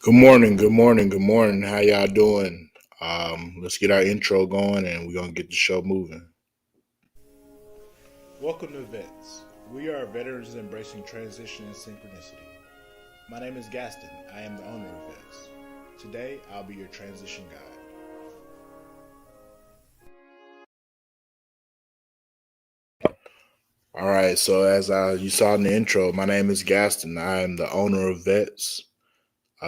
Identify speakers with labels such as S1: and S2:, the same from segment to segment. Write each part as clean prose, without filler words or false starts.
S1: Good morning, good morning, good morning. How y'all doing? Let's get our intro going and we're gonna get the show moving. Welcome to Vets. We are veterans embracing transition and synchronicity. My name is Gaston. I am the owner of Vets. Today, I'll be your transition guide. All right, so as you saw in the intro, my name is Gaston. I am the owner of Vets.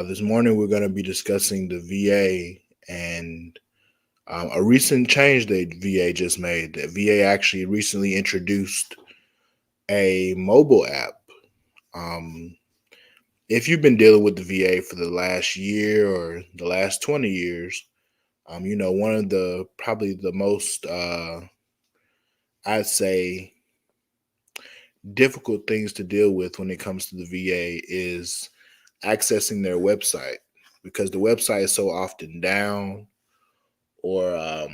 S1: This morning, we're going to be discussing the VA and a recent change that VA just made. The VA actually recently introduced a mobile app. Um, if you've been dealing with the VA for the last year or the last 20 years, one of the probably the most, I'd say, difficult things to deal with when it comes to the VA is accessing their website because the website is so often down or,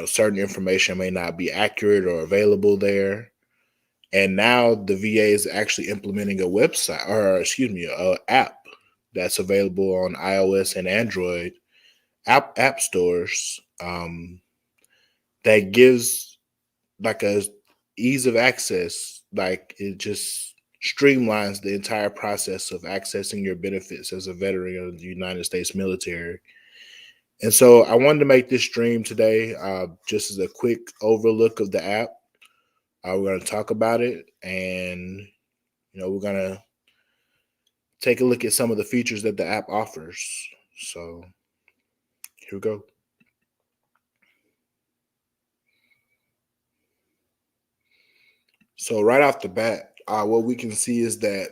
S1: certain information may not be accurate or available there. And now the VA is actually implementing a website, or excuse me, a app that's available on iOS and Android app stores, that gives like a ease of access. Like it just streamlines the entire process of accessing your benefits as a veteran of the United States military. And so I wanted to make this stream today, just as a quick overlook of the app. We're going to talk about it, and we're going to take a look at some of the features that the app offers. So here we go. So right off the bat, what we can see is that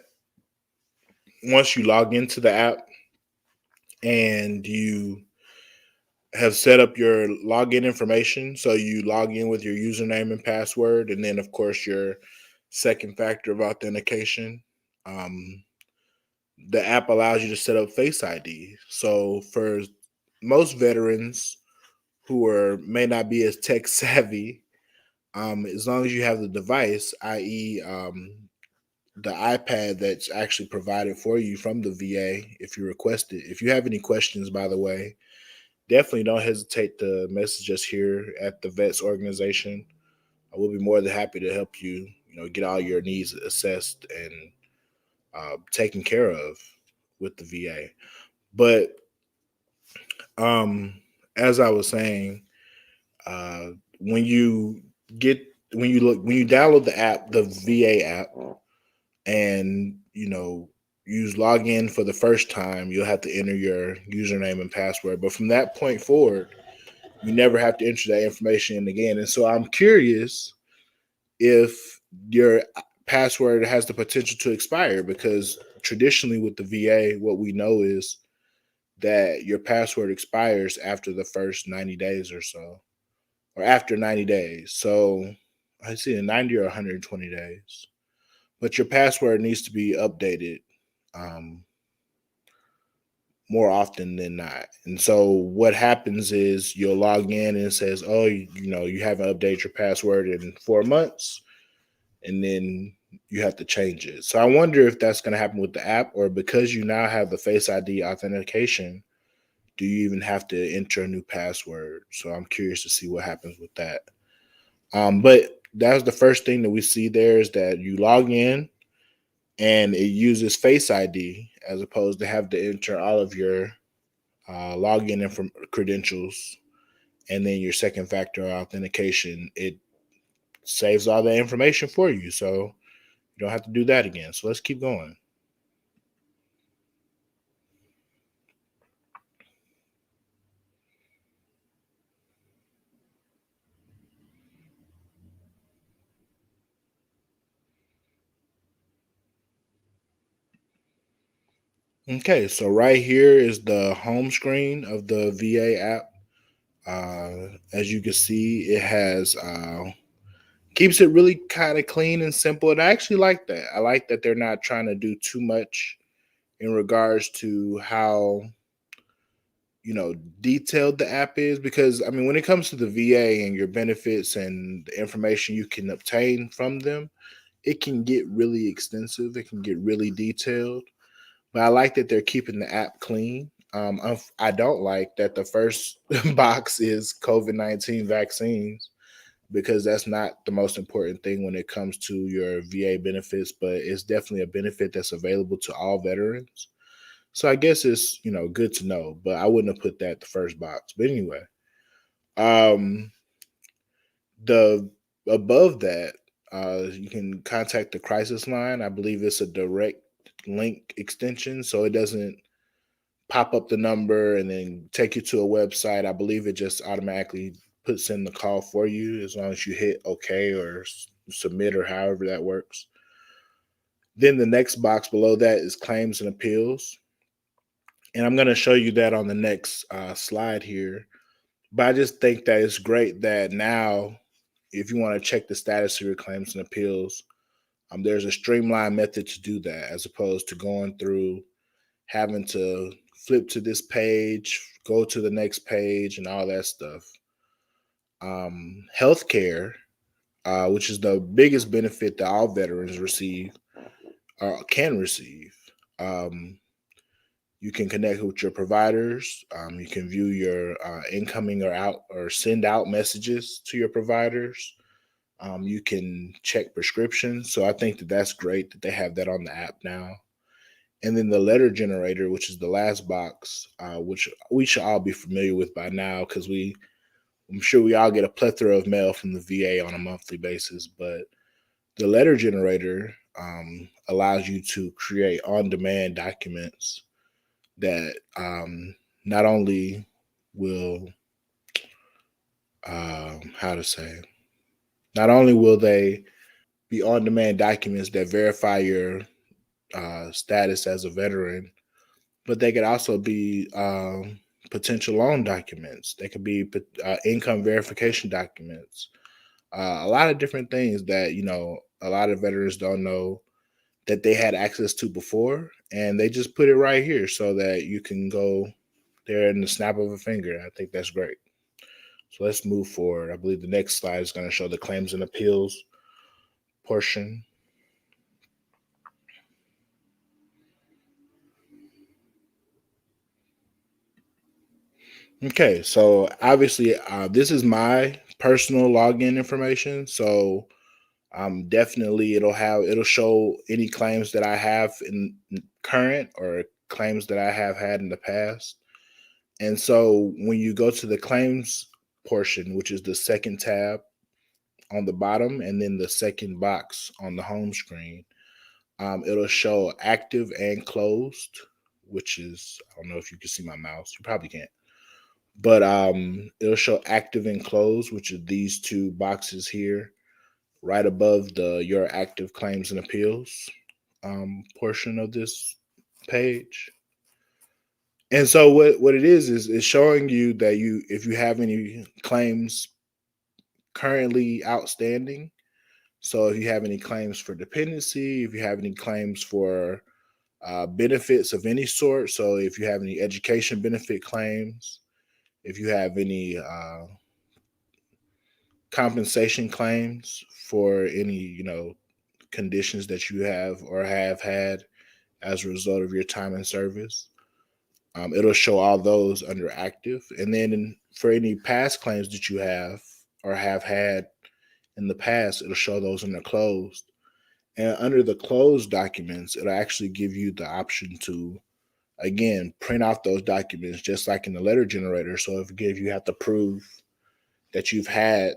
S1: once you log into the app and you have set up your login information, so you log in with your username and password, and then of course your second factor of authentication. Um, the app allows you to set up Face ID. So for most veterans who are may not be as tech savvy, as long as you have the device, i.e., the iPad that's actually provided for you from the VA, if you request it. If you have any questions, by the way, definitely don't hesitate to message us here at the Vets organization. I will be more than happy to help you, get all your needs assessed and taken care of with the VA. But um, as I was saying, uh, when you get when you download the app, the VA app, and use login for the first time, you'll have to enter your username and password. But from that point forward, you never have to enter that information in again. And so I'm curious if your password has the potential to expire, because traditionally with the VA, what we know is that your password expires after the first 90 days or so, or after 90 days. So I see in 90 or 120 days. But your password needs to be updated, um, more often than not. And so what happens is you'll log in and it says, "Oh, you haven't updated your password in 4 months," and then you have to change it. So I wonder if that's going to happen with the app, or because you now have the Face ID authentication, do you even have to enter a new password? So I'm curious to see what happens with that. But that's the first thing that we see there is that you log in and it uses Face ID as opposed to have to enter all of your login credentials and then your second factor authentication. It saves all that information for you, so you don't have to do that again. So let's keep going. Okay, so right here is the home screen of the VA app. As you can see, it has keeps it really kind of clean and simple, and I actually like that. I like that they're not trying to do too much in regards to how detailed the app is, because I mean when it comes to the VA and your benefits and the information you can obtain from them, it can get really extensive, it can get really detailed. But I like that they're keeping the app clean. I don't like that the first box is COVID-19 vaccines, because that's not the most important thing when it comes to your VA benefits, but it's definitely a benefit that's available to all veterans. So I guess it's, good to know, but I wouldn't have put that the first box. But anyway, um, the above that, you can contact the crisis line. I believe it's a direct link extension, so it doesn't pop up the number and then take you to a website. I believe it just automatically puts in the call for you as long as you hit OK or submit or however that works. Then the next box below that is claims and appeals. And I'm going to show you that on the next slide here. But I just think that it's great that now, if you want to check the status of your claims and appeals, there's a streamlined method to do that, as opposed to going through having to flip to this page, go to the next page, and all that stuff. Healthcare, which is the biggest benefit that all veterans receive or can receive. Um, you can connect with your providers. You can view your incoming or out or send out messages to your providers. You can check prescriptions. So I think that that's great that they have that on the app now. And then the letter generator, which is the last box, which we should all be familiar with by now, because I'm sure we all get a plethora of mail from the VA on a monthly basis. But the letter generator allows you to create on-demand documents that not only will, how to say, not only will they be on-demand documents that verify your status as a veteran, but they could also be potential loan documents. They could be income verification documents. A lot of different things that a lot of veterans don't know that they had access to before, and they just put it right here so that you can go there in the snap of a finger. I think that's great. So let's move forward. I believe the next slide is going to show the claims and appeals portion. Okay, so obviously, this is my personal login information. So definitely, it'll show any claims that I have in current or claims that I have had in the past. And so when you go to the claims portion, which is the second tab on the bottom, and then the second box on the home screen, it'll show active and closed, which is, I don't know if you can see my mouse. You probably can't. But it'll show active and closed, which are these two boxes here, right above the your active claims and appeals portion of this page. And so what it is it's showing you that if you have any claims currently outstanding. So if you have any claims for dependency, if you have any claims for benefits of any sort, so if you have any education benefit claims, if you have any compensation claims for any conditions that you have or have had as a result of your time in service, it'll show all those under active. And then for any past claims that you have or have had in the past, it'll show those under closed. And under the closed documents, it'll actually give you the option to, again, print out those documents just like in the letter generator. So if you have to prove that you've had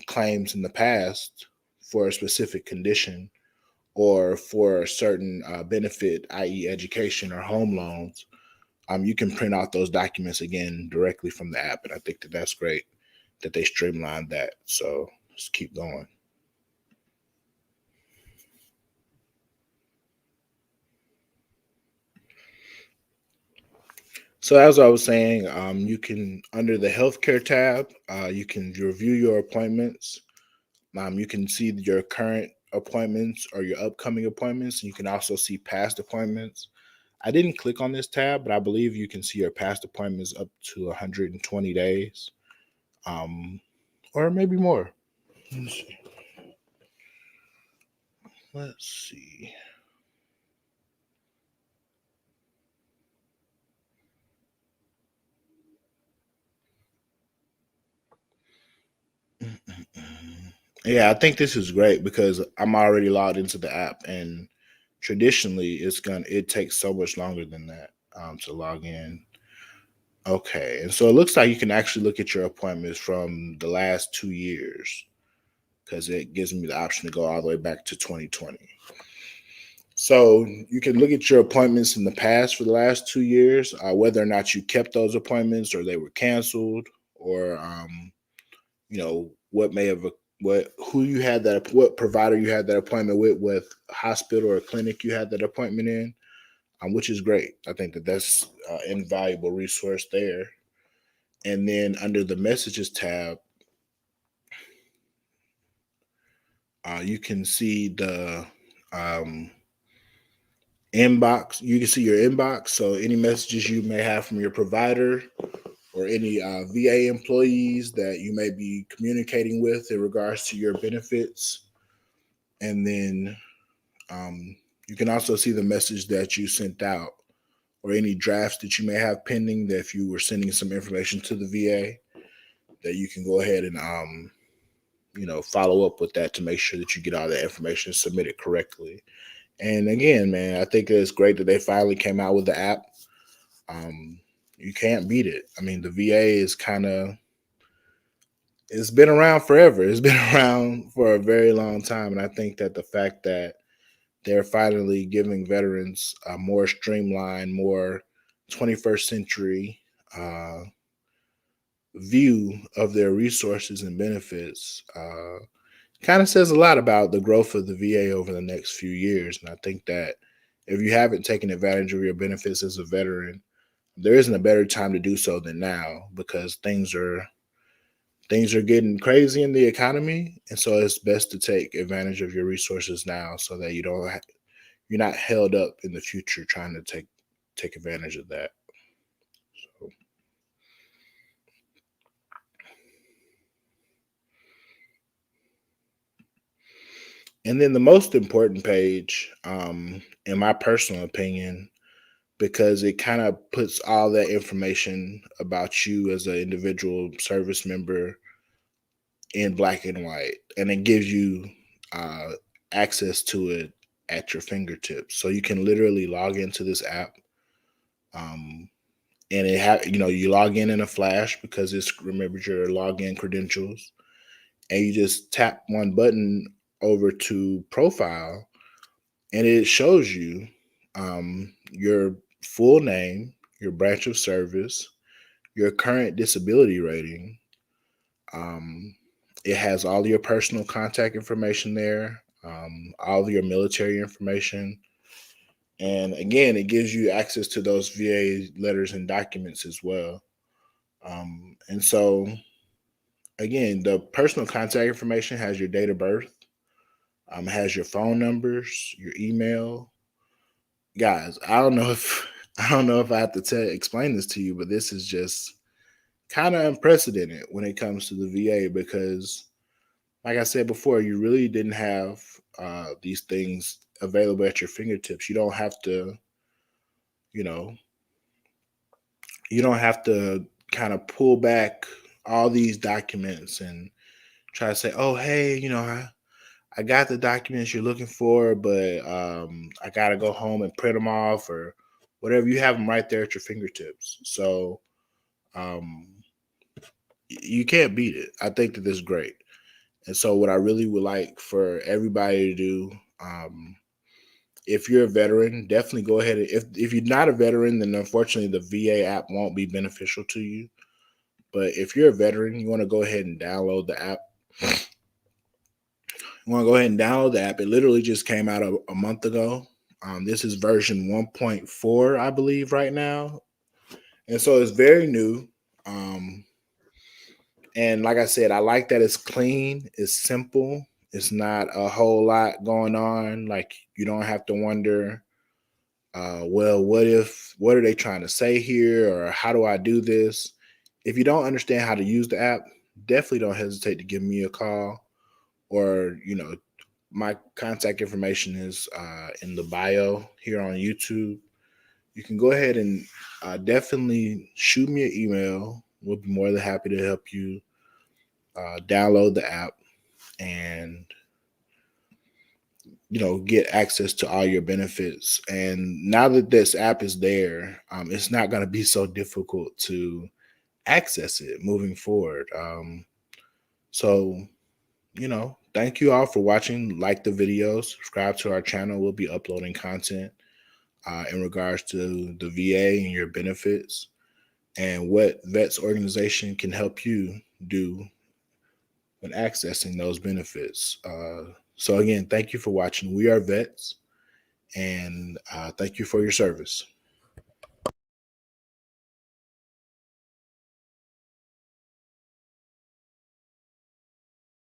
S1: claims in the past for a specific condition or for a certain benefit, i.e., education or home loans, you can print out those documents again directly from the app. And I think that that's great that they streamlined that. So let's keep going. So as I was saying, you can, under the healthcare tab, you can review your appointments. You can see your current appointments or your upcoming appointments. You can also see past appointments. I didn't click on this tab, but I believe you can see your past appointments up to 120 days, um, or maybe more. Let's see. Let's see. Yeah, I think this is great because I'm already logged into the app, and traditionally it takes so much longer than that to log in. Okay, and so it looks like you can actually look at your appointments from the last 2 years because it gives me the option to go all the way back to 2020. So you can look at your appointments in the past for the last 2 years, whether or not you kept those appointments or they were canceled, or what may have what provider you had that appointment with, what hospital or clinic you had that appointment in, which is great. I think that that's an invaluable resource there. And then under the messages tab, you can see the um, inbox. You can see your inbox. So any messages you may have from your provider or any VA employees that you may be communicating with in regards to your benefits. And then you can also see the message that you sent out or any drafts that you may have pending, that if you were sending some information to the VA, that you can go ahead and follow up with that to make sure that you get all that information submitted correctly. And again, man, I think it's great that they finally came out with the app. Um, you can't beat it. I mean, the VA is kind of it's been around forever. It's been around for a very long time, and I think that the fact that they're finally giving veterans a more streamlined, more 21st century view of their resources and benefits kind of says a lot about the growth of the VA over the next few years. And I think that if you haven't taken advantage of your benefits as a veteran, there isn't a better time to do so than now, because things are getting crazy in the economy, and so it's best to take advantage of your resources now so that you're not held up in the future trying to take advantage of that. So, and then the most important page, in my personal opinion, because it kind of puts all that information about you as an individual service member in black and white, and it gives you uh, access to it at your fingertips. So you can literally log into this app, um, and you log in a flash because it's remembers your login credentials, and you just tap one button over to profile, and it shows you your full name, your branch of service, your current disability rating. Um, it has all your personal contact information there, all of your military information. And again, it gives you access to those VA letters and documents as well. And so, again, the personal contact information has your date of birth, has your phone numbers, your email. Guys, I don't know if I have to explain this to you, but this is just kind of unprecedented when it comes to the VA because, like I said before, you really didn't have these things available at your fingertips. You know, you don't have to kind of pull back all these documents and try to say, "Oh, hey, I got the documents you're looking for, but I got to go home and print them off or whatever." You have them right there at your fingertips. So um, you can't beat it. I think that this is great. And so, what I really would like for everybody to do, if you're a veteran, definitely go ahead. If you're not a veteran, then unfortunately the VA app won't be beneficial to you. But if you're a veteran, you want to go ahead and download the app. You want to go ahead and download the app. It literally just came out a month ago. This is version 1.4, I believe, right now, and so it's very new. Um, and like I said, I like that it's clean, it's simple, it's not a whole lot going on. Like you don't have to wonder, well, what are they trying to say here, or how do I do this? If you don't understand how to use the app, definitely don't hesitate to give me a call, or my contact information is in the bio here on YouTube. You can go ahead and definitely shoot me an email. We'll be more than happy to help you download the app. and get access to all your benefits. And now that this app is there, it's not going to be so difficult to access it moving forward. So thank you all for watching. Like the videos, subscribe to our channel. We'll be uploading content in regards to the VA and your benefits and what Vets organization can help you do when accessing those benefits. So again, thank you for watching. We are Vets, and thank you for your service.